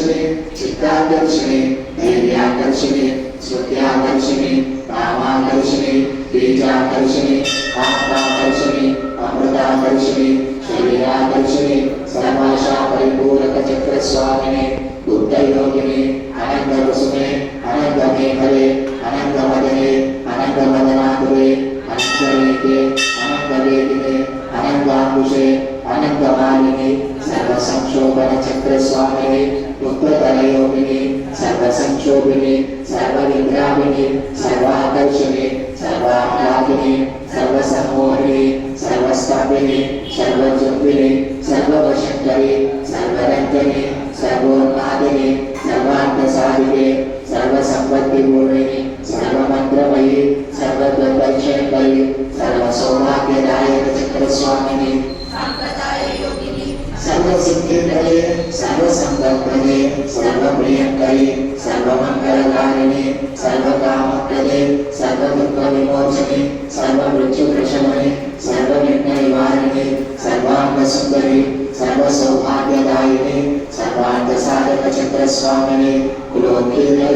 चिदाकर्षिणे चित्ताकर्षिणे धैर्याकर्षिणे स्मृत्याकर्षिणे कामाकर्षिणे बीजाकर्षिणे आत्माकर्षिणे अमृताकर्षिणे शरीराकर्षिणे सर्वाशा परिपूरक चक्र स्वामिने बुद्धयोगिने अनंतवसुने अनंतमेखले अनंतमदने अनंतमदनाकुले अनंतरेखे अनंतवेदिने अनंतांकुशे अनंतमालिने सर्वसंक्षोभन चक्र स्वामिने उत्तरयोगिने सर्वसंक्षोभिने सर्वविद्राविने सर्वाकर्षिणे सर्वाह्लादिने सर्वसंमोहिने सर्वस्तापिने सर्वजुम्बिने सर्ववशंकरे सर्वरंजने सर्वोन्मादिने सर्वार्थसाधिके सर्वसंपत्तिपूर्णिने सर्वमंत्रमयी सर्वदर्शनकरी सर्वसौभाग्यदायक चक्रस्वामिने सर्वसिद्धिकरे सर्वसंकल्पने सर्वप्रियंकरे सर्वमंगलकारिणे सर्वकामप्रदे सर्वदुःखविमोचने सर्वमृत्युप्रशमने सर्वविघ्ननिवारिणे सर्वांगसुंदरी सर्वसौभाग्यदायिने सर्वार्थसाधक चक्रस्वामिने कुलोत्कीर्णे